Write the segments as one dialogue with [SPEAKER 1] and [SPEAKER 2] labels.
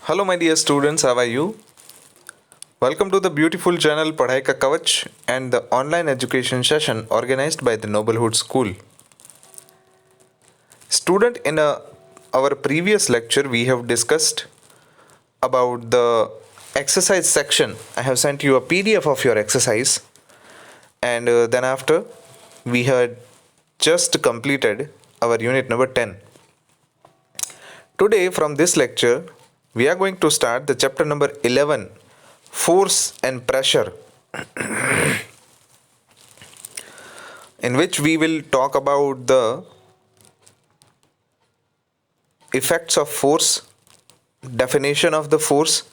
[SPEAKER 1] Hello, my dear students, how are you? Welcome to the beautiful channel Padhai Ka Kavach and the online education session organized by the Noblehood School. Student, in our previous lecture, we have discussed about the exercise section. I have sent you a PDF of your exercise, and then after, we had just completed our unit number 10. Today, from this lecture, we are going to start the chapter number 11, Force and Pressure, in which we will talk about the effects of force, definition of the force,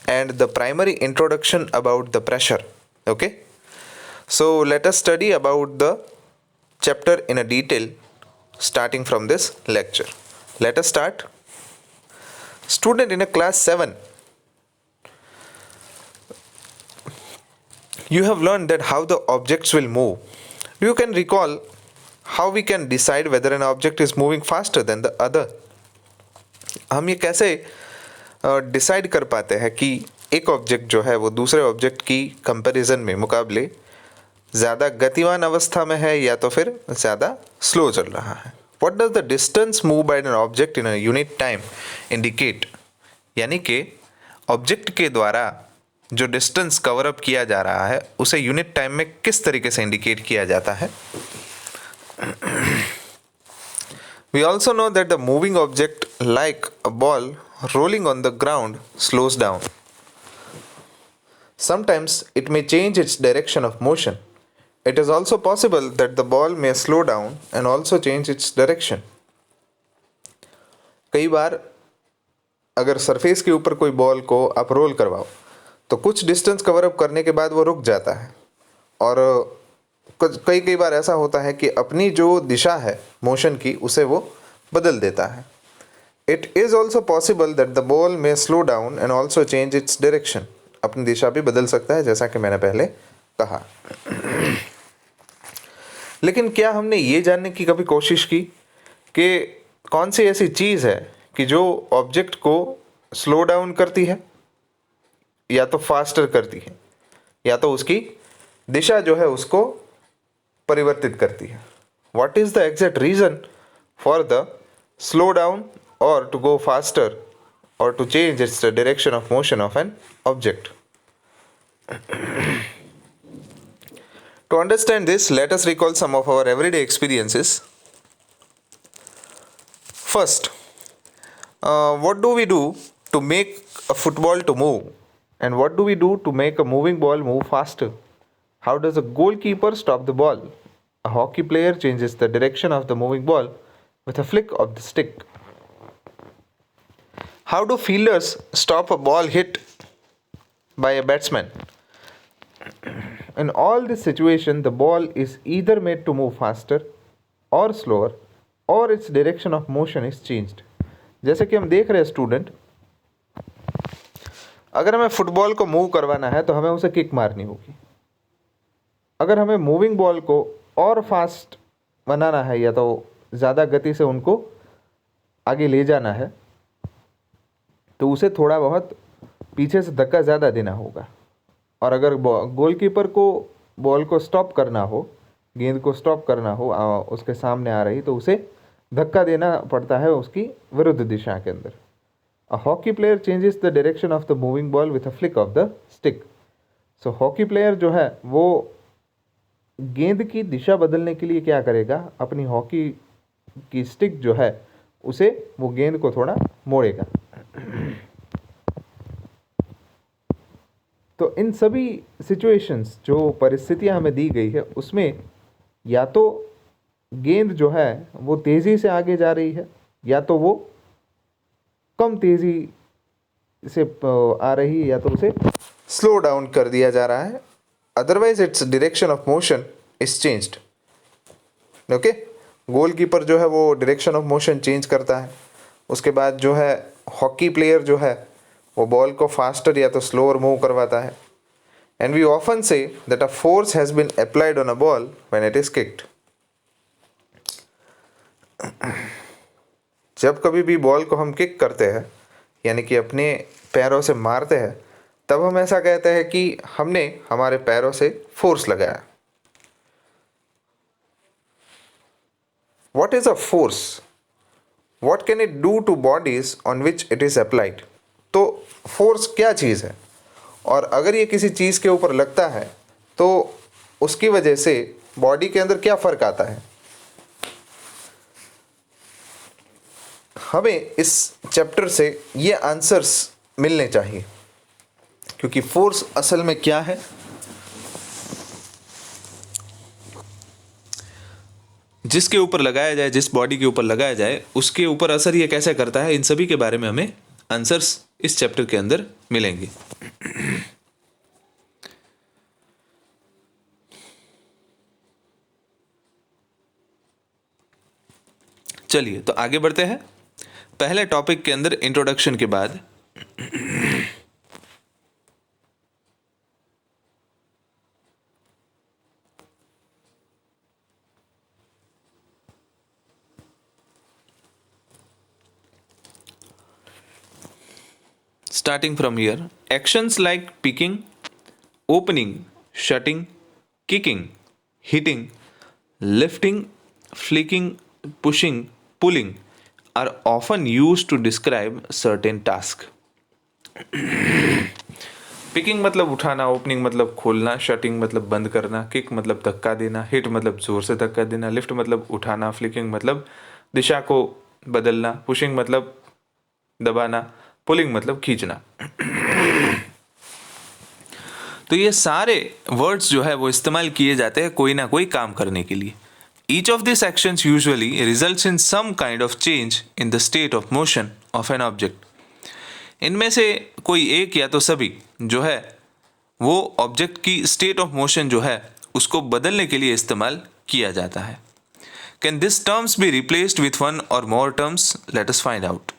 [SPEAKER 1] and the primary introduction about the pressure. Okay, so let us study about the chapter in a detail starting from this lecture. Let us start. Student, in a class 7, you have learned that how the objects will move. You can recall how we can decide whether an object is moving faster than the other. हम ये कैसे decide कर पाते हैं कि एक object जो है वो दूसरे ऑब्जेक्ट की कंपैरिजन में मुकाबले ज़्यादा गतिवान अवस्था में है या तो फिर ज़्यादा स्लो चल रहा है. What does the distance moved by an object in a unit time indicate? यानी कि ऑब्जेक्ट के द्वारा जो डिस्टेंस कवर अप किया जा रहा है उसे यूनिट टाइम में किस तरीके से इंडिकेट किया जाता है. We also know that the moving object, like a ball rolling on the ground, slows down. Sometimes it may change its direction of motion. It is also possible that the ball may slow down and also change its direction. कई बार अगर surface के ऊपर कोई ball को आप role करवाओ तो कुछ डिस्टेंस कवर अप करने के बाद वो रुक जाता है, और कई बार ऐसा होता है कि अपनी जो दिशा है मोशन की उसे वो बदल देता है. It is also possible that the ball may slow down and also change its direction. अपनी दिशा भी बदल सकता है, जैसा कि मैंने पहले कहा. लेकिन क्या हमने ये जानने की कभी कोशिश की कि कौन सी ऐसी चीज़ है कि जो ऑब्जेक्ट को स्लो डाउन करती है या तो फास्टर करती है या तो उसकी दिशा जो है उसको परिवर्तित करती है. What is the exact reason for the slow down और to go faster or to change its direction of motion of an object? To understand this, let us recall some of our everyday experiences. First, what do we do to make a football to move? And what do we do to make a moving ball move faster? How does a goalkeeper stop the ball? A hockey player changes the direction of the moving ball with a flick of the stick. How do fielders stop a ball hit by a batsman? In all this situation, the ball is either made to move faster or slower, or its direction of motion is changed. जैसे कि हम देख रहे हैं student, अगर हमें football को move करवाना है तो हमें उसे किक मारनी होगी. अगर हमें मूविंग बॉल को और फास्ट बनाना है या तो ज़्यादा गति से उनको आगे ले जाना है तो उसे थोड़ा बहुत पीछे से धक्का ज़्यादा देना होगा. और अगर गोलकीपर को बॉल को स्टॉप करना हो, गेंद को स्टॉप करना हो उसके सामने आ रही, तो उसे धक्का देना पड़ता है उसकी विरुद्ध दिशा के अंदर. A hockey player changes the direction of the moving ball with a flick of the stick. So hockey player जो है वो गेंद की दिशा बदलने के लिए क्या करेगा, अपनी हॉकी की स्टिक जो है उसे वो गेंद को थोड़ा मोड़ेगा. तो इन सभी सिचुएशंस, जो परिस्थितियां हमें दी गई है, उसमें या तो गेंद जो है वो तेज़ी से आगे जा रही है या तो वो कम तेज़ी से आ रही है या तो उसे स्लो डाउन कर दिया जा रहा है. Otherwise its direction of motion is changed. Okay, goalkeeper जो है वो डायरेक्शन ऑफ मोशन चेंज करता है. उसके बाद जो है हॉकी प्लेयर जो है वो बॉल को फास्टर या तो स्लोअर मूव करवाता है. And we often say that a force has been applied on a ball when it is kicked. जब कभी भी बॉल को हम किक करते हैं, यानी कि अपने पैरों से मारते हैं तब हम ऐसा कहते हैं कि हमने हमारे पैरों से फोर्स लगाया। What is a force? What can it do to bodies on which it is applied? तो फोर्स क्या चीज़ है, और अगर ये किसी चीज़ के ऊपर लगता है तो उसकी वजह से बॉडी के अंदर क्या फ़र्क आता है। हमें इस चैप्टर से ये आंसर्स मिलने चाहिए, क्योंकि फोर्स असल में क्या है, जिसके ऊपर लगाया जाए, जिस बॉडी के ऊपर लगाया जाए, उसके ऊपर असर ये कैसे करता है, इन सभी के बारे में हमें आंसर्स इस चैप्टर के अंदर मिलेंगे। चलिए तो आगे बढ़ते हैं। पहले टॉपिक के अंदर इंट्रोडक्शन के बाद starting from here, actions like picking, opening, shutting, kicking, hitting, lifting, flicking, pushing, pulling are often used to describe certain tasks. Picking मतलब उठाना, ओपनिंग मतलब खोलना, शटिंग मतलब बंद करना, किक मतलब धक्का देना, हिट मतलब जोर से धक्का देना, लिफ्ट मतलब उठाना, फ्लिकिंग मतलब दिशा को बदलना, पुशिंग मतलब दबाना, पुलिंग मतलब खींचना। तो ये सारे वर्ड्स जो है वो इस्तेमाल किए जाते हैं कोई ना कोई काम करने के लिए। Each of these actions usually results in some kind of change in the state of motion of an object. इनमें से कोई एक या तो सभी जो है वो ऑब्जेक्ट की स्टेट ऑफ मोशन जो है उसको बदलने के लिए इस्तेमाल किया जाता है। Can these terms be replaced with one or more terms? Let us find out.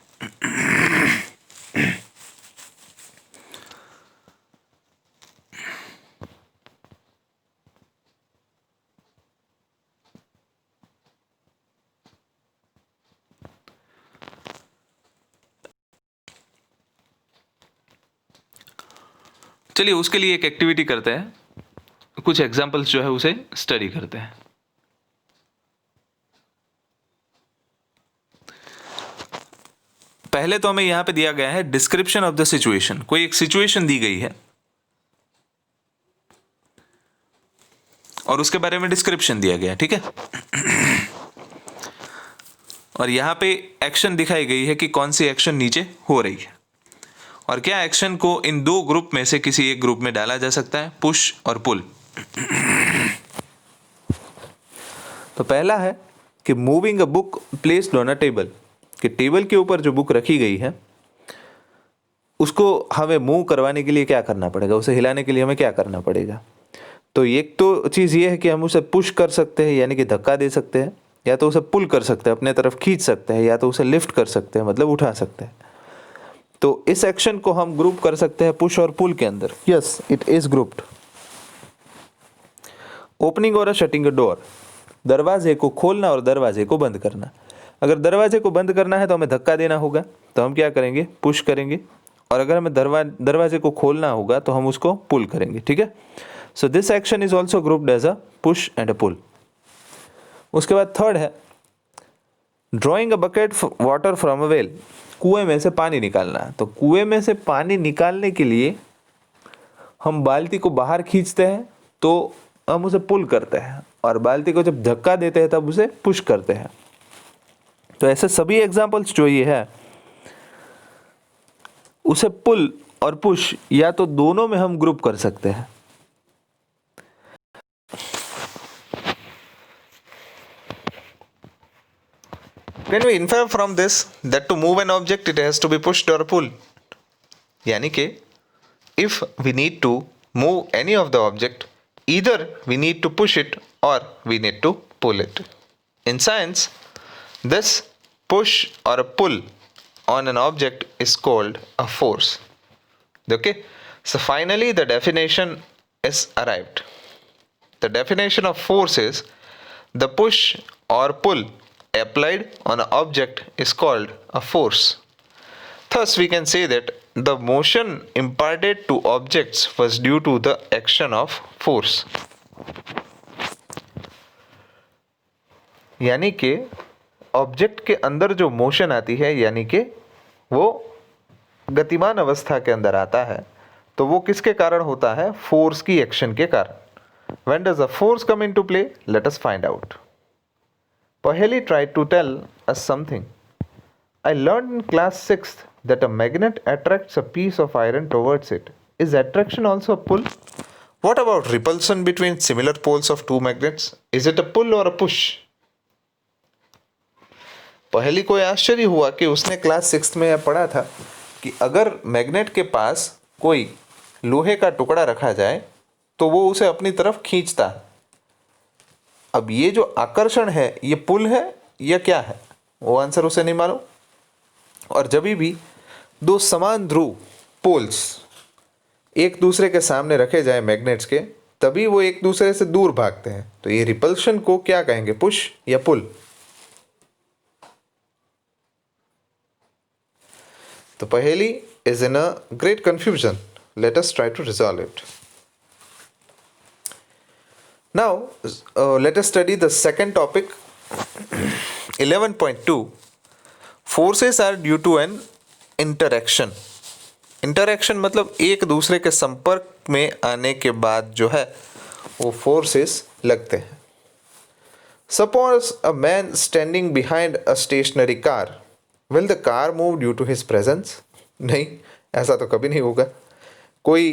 [SPEAKER 1] चलिए उसके लिए एक एक्टिविटी करते हैं, कुछ एग्जांपल्स जो है उसे स्टडी करते हैं। पहले तो हमें यहां पे दिया गया है डिस्क्रिप्शन ऑफ द सिचुएशन। कोई एक सिचुएशन दी गई है और उसके बारे में डिस्क्रिप्शन दिया गया है, ठीक है। और यहां पे एक्शन दिखाई गई है कि कौन सी एक्शन नीचे हो रही है और क्या एक्शन को इन दो ग्रुप में से किसी एक ग्रुप में डाला जा सकता है, पुश और पुल। तो पहला है कि moving a book placed on a table, कि टेबल के ऊपर जो बुक रखी गई है उसको हमें मूव करवाने के लिए क्या करना पड़ेगा, उसे हिलाने के लिए हमें क्या करना पड़ेगा। तो एक तो चीज़ ये है कि हम उसे पुश कर सकते हैं यानी कि धक्का दे सकते हैं, या तो उसे पुल कर सकते हैं अपने तरफ खींच सकते हैं, या तो उसे लिफ्ट कर सकते हैं मतलब उठा सकते हैं। तो इस एक्शन को हम ग्रुप कर सकते हैं पुश और पुल के अंदर। Yes, it is grouped. Opening और शटिंग अ डोर, दरवाजे को खोलना और दरवाजे को बंद करना। अगर दरवाजे को बंद करना है तो हमें धक्का देना होगा, तो हम क्या करेंगे, पुश करेंगे। और अगर हमें दरवाजे को खोलना होगा तो हम उसको पुल करेंगे, ठीक है। So this action is also grouped as a push and a pull. उसके बाद थर्ड है drawing a bucket water from a well, कुएं में से पानी निकालना। तो कुएं में से पानी निकालने के लिए हम बाल्टी को बाहर खींचते हैं तो हम उसे पुल करते हैं, और बाल्टी को जब धक्का देते हैं तब उसे पुश करते हैं। तो ऐसे सभी एग्जांपल्स जो ये है उसे पुल और पुश या तो दोनों में हम ग्रुप कर सकते हैं। Can we infer from this that to move an object it has to be pushed or pulled? यानी कि if we need to move any of the object, either we need to push it or we need to pull it. In science, this push or a pull on an object is called a force. Okay? So finally the definition is arrived. The definition of force is the push or pull applied on an object is called a force. Thus we can say that the motion imparted to objects was due to the action of force. यानी कि object के अंदर जो motion आती है, यानी कि वो गतिमान अवस्था के अंदर आता है, तो वो किसके कारण होता है? फोर्स की एक्शन के कारण. When does a force come into play? Let us find out. Paheli tried to tell us something. I learned in class 6th that a magnet attracts a piece of iron towards it. Is attraction also a pull? What about repulsion between similar poles of two magnets? Is it a pull or a push? पहली को आश्चर्य हुआ कि उसने class 6th में यह पढ़ा था कि अगर मैग्नेट के पास कोई लोहे का टुकड़ा रखा जाए तो वो उसे अपनी तरफ खींचता है. अब ये जो आकर्षण है ये पुल है या क्या है, वो आंसर उसे नहीं मालूम. और जब भी दो समान ध्रुव पोल्स एक दूसरे के सामने रखे जाए मैग्नेट्स के, तभी वो एक दूसरे से दूर भागते हैं. तो ये रिपल्शन को क्या कहेंगे, पुश या पुल? तो पहेली is in a great confusion. Let us try to resolve it. Now, let us study the second topic, 11.2. Forces are due to an interaction. Interaction मतलब एक दूसरे के संपर्क में आने के बाद जो है वो फोर्सेस लगते हैं. Suppose a man standing behind a stationary car. Will the car move due to his presence? नहीं, ऐसा तो कभी नहीं होगा. कोई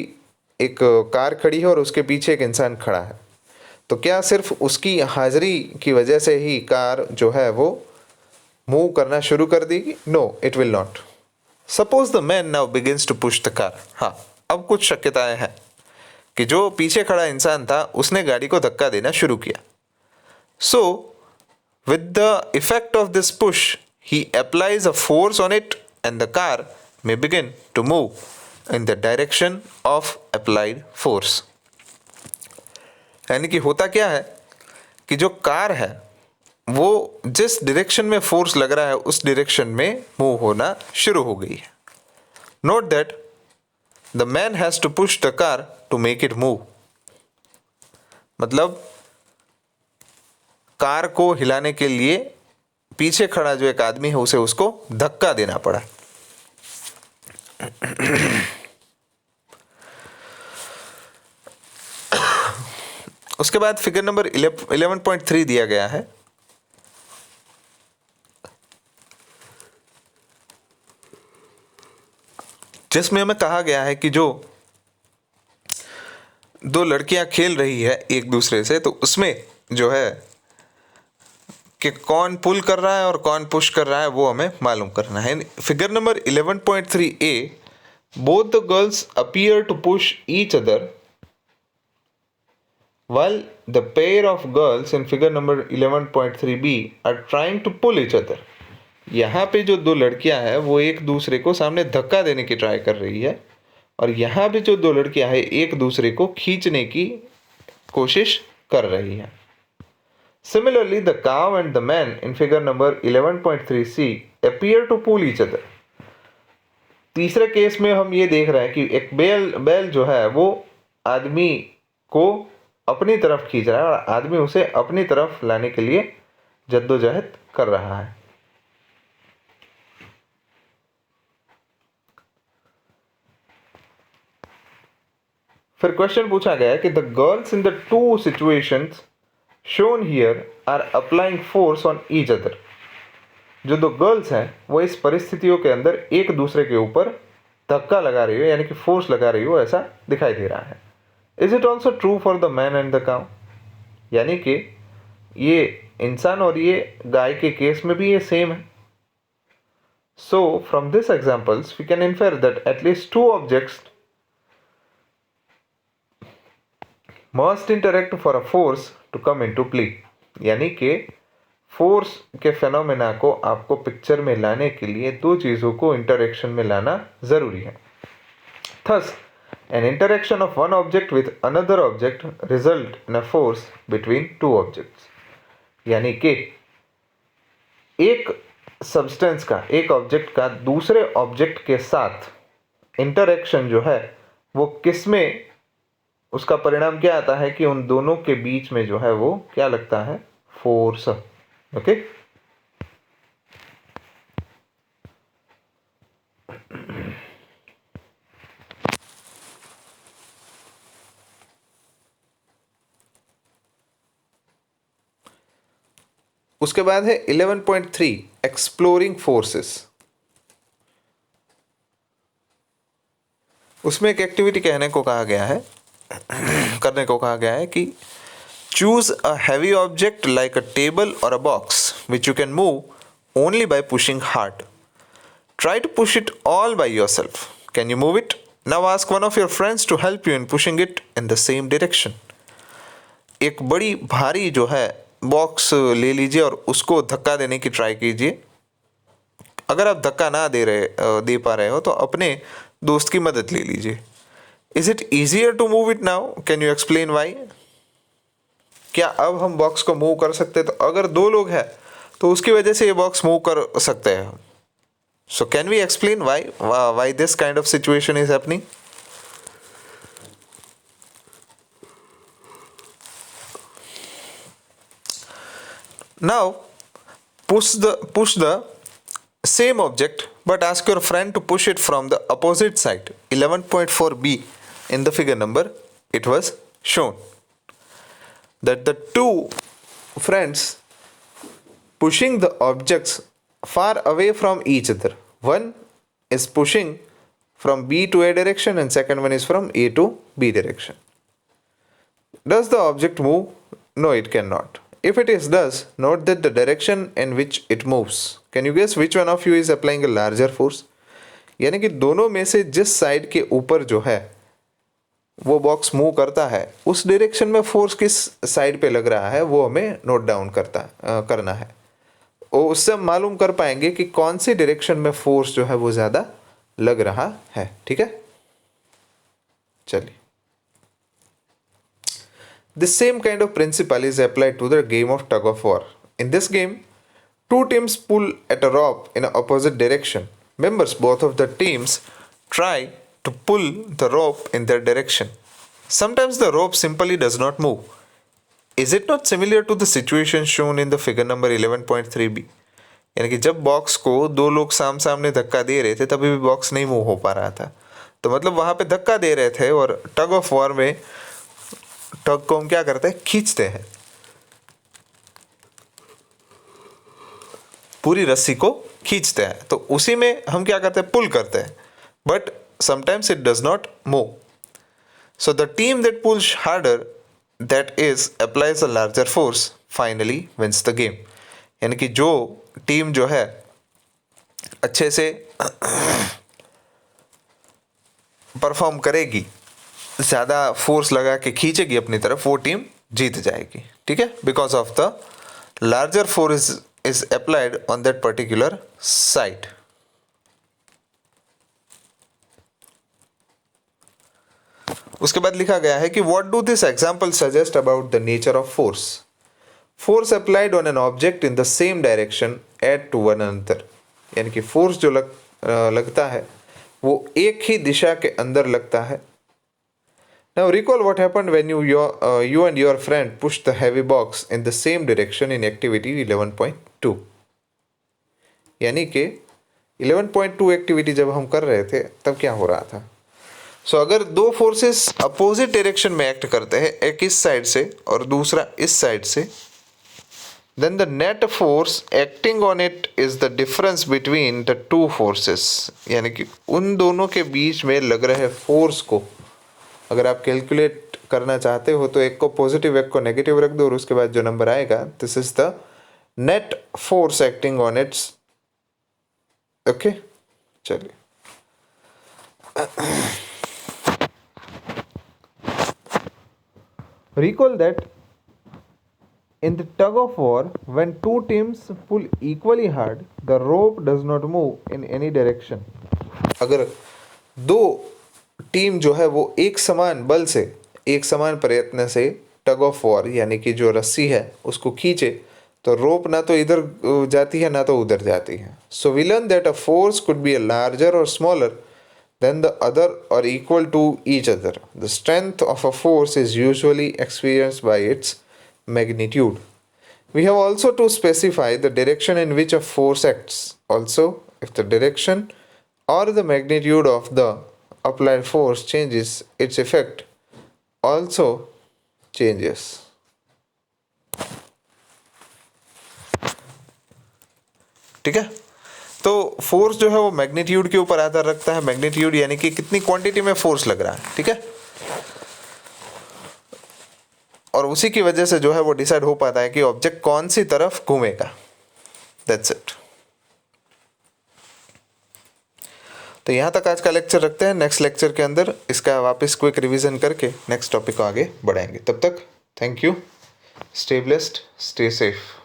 [SPEAKER 1] एक कार खड़ी है और उसके पीछे एक इंसान खड़ा है, तो क्या सिर्फ उसकी हाजिरी की वजह से ही कार जो है वो मूव करना शुरू कर देगी? No, it will not. Suppose the man now begins to push the car. हाँ, अब कुछ शक्यताएं हैं कि जो पीछे खड़ा इंसान था उसने गाड़ी को धक्का देना शुरू किया. So with the effect of this push he applies a force on it and the car may begin to move in the direction of applied force. यानी कि होता क्या है कि जो कार है वो जिस डायरेक्शन में फोर्स लग रहा है उस डायरेक्शन में मूव होना शुरू हो गई है. Note that the man has to push the car to make it move. मतलब कार को हिलाने के लिए पीछे खड़ा जो एक आदमी है उसे उसको धक्का देना पड़ा. उसके बाद फिगर नंबर 11.3 दिया गया है. जिसमें हमें कहा गया है कि जो दो लड़कियां खेल रही है एक दूसरे से, तो उसमें जो है कि कौन पुल कर रहा है और कौन पुश कर रहा है वो हमें मालूम करना है. Figure number 11.3a, both the girls appear to push each other while the pair of girls in figure number 11.3b are trying to pull each other. यहाँ पे जो दो लड़कियां हैं वो एक दूसरे को सामने धक्का देने की ट्राई कर रही है, और यहाँ पे जो दो लड़कियां हैं एक दूसरे को खींचने की कोशिश कर रही है. Similarly, the cow and the man in figure number 11.3c appear to pull each other. तीसरे केस में हम ये देख रहे हैं कि एक बैल जो है वो आदमी को अपनी तरफ खींच रहा है और आदमी उसे अपनी तरफ लाने के लिए जद्दोजहद कर रहा है. फिर क्वेश्चन पूछा गया है कि the girls in the two situations shown here are applying force on each other. जो दो गर्ल्स हैं वो इस परिस्थितियों के अंदर एक दूसरे के ऊपर धक्का लगा रही हो, यानी कि फोर्स लगा रही हो, ऐसा दिखाई दे रहा है. Is it also true for the man and the cow? यानी कि ये इंसान और ये गाय के केस में भी ये सेम है. So from this examples we can infer that at least two objects must interact for a force to come into play. यानी कि फोर्स के फेनोमेना को आपको पिक्चर में लाने के लिए दो चीज़ों को इंटरेक्शन में लाना ज़रूरी है. Thus N interaction of one object with another object result in a force between two objects. यानी कि एक सब्सटेंस का, एक ऑब्जेक्ट का दूसरे ऑब्जेक्ट के साथ इंटरेक्शन जो है वो किस में, उसका परिणाम क्या आता है कि उन दोनों के बीच में जो है वो क्या लगता है, फोर्स। ओके, उसके बाद है 11.3 एक्सप्लोरिंग फोर्सेस। उसमें एक एक्टिविटी कहने को कहा गया है करने को कहा गया है कि choose a heavy object like a table और a box which you can move only by pushing hard. Try to push it all by yourself. Can you move it? Now ask one of your friends to help you in pushing it in the same direction. एक बड़ी भारी जो है box ले लीजिए और उसको धक्का देने की ट्राई कीजिए. अगर आप धक्का ना दे पा रहे हो तो अपने दोस्त की मदद ले लीजिए. Is it easier to move it now? Can you explain why? क्या अब हम बॉक्स को मूव कर सकते हैं? तो अगर दो लोग हैं तो उसकी वजह से ये बॉक्स मूव कर सकते हैं. So can we explain why this kind of situation is happening? Now push the same object but ask your friend to push it from the opposite side. 11.4b in the figure number it was shown that the two friends pushing the objects far away from each other. One is pushing from B to A direction and second one is from A to B direction. Does the object move? No, it cannot. If it does, note that the direction in which it moves. Can you guess which one of you is applying a larger force? यानी कि दोनों में से जिस side के ऊपर जो है वो बॉक्स मूव करता है उस डायरेक्शन में फोर्स किस साइड पे लग रहा है वो हमें नोट डाउन करना है. और उससे हम मालूम कर पाएंगे कि कौन सी डायरेक्शन में फोर्स जो है वो ज़्यादा लग रहा है. ठीक है, चलिए. This same kind of principle is applied to the game of tug of war. In this game two teams pull at a rope in an opposite direction. Members both of the teams try to pull the rope in their direction. Sometimes the rope simply does not move. Is it not similar to the situation shown in the figure number 11.3b? यानी कि जब box को दो लोग सामने धक्का दे रहे थे तभी भी बॉक्स नहीं मूव हो पा रहा था. तो मतलब वहाँ पे धक्का दे रहे थे और टग ऑफ वॉर में टग को हम क्या करते हैं, खींचते हैं. पूरी रस्सी को खींचते हैं. तो उसी में हम क्या करते हैं, पुल करते हैं. But sometimes it does not move. So the team that pulls harder, that is applies a larger force, finally wins the game. यानी कि जो टीम जो है अच्छे से परफॉर्म करेगी, ज़्यादा फोर्स लगा के खींचेगी अपनी तरफ, वो टीम जीत जाएगी. ठीक है, because of the larger force is applied on that particular site. उसके बाद लिखा गया है कि what do this example suggest about the nature of force? Force applied on an object in the same direction add to one another. यानी कि force जो लगता है वो एक ही दिशा के अंदर लगता है. Now recall what happened when you and your friend pushed the heavy box in the same direction in activity 11.2. यानी कि 11.2 एक्टिविटी जब हम कर रहे थे तब क्या हो रहा था. सो अगर दो फोर्सेस अपोजिट डायरेक्शन में एक्ट करते हैं, एक इस साइड से और दूसरा इस साइड से, then the net force acting on it is the difference between the two forces. यानी कि उन दोनों के बीच में लग रहे फोर्स को अगर आप कैलकुलेट करना चाहते हो तो एक को पॉजिटिव एक को नेगेटिव रख दो और उसके बाद जो नंबर आएगा, this is the net force acting on its. Okay, चलिए. Recall that in the tug of war when two teams pull equally hard the rope does not move in any direction. अगर दो team जो है वो एक समान बल से, एक समान प्रयत्न से टग ऑफ वॉर यानी कि जो रस्सी है उसको खींचे तो रोप ना तो इधर जाती है ना तो उधर जाती है. So we learn that a force could be a larger और smaller then the other are equal to each other. The strength of a force is usually experienced by its magnitude. We have also to specify the direction in which a force acts. Also, if the direction or the magnitude of the applied force changes, its effect also changes. ठीक है, तो force जो है वो magnitude के ऊपर आधार रखता है। मैग्नीट्यूड यानी कि कितनी क्वांटिटी में फोर्स लग रहा है, ठीक है, और उसी की वजह से जो है वो डिसाइड हो पाता है कि ऑब्जेक्ट कौन सी तरफ घूमेगा। That's it. तो यहाँ तक आज का लेक्चर रखते हैं। नेक्स्ट लेक्चर के अंदर इसका वापस क्विक रिवीजन करके नेक्स्ट टॉपिक को आगे बढ़ाएंगे। तब तक thank you, stay blessed, stay safe.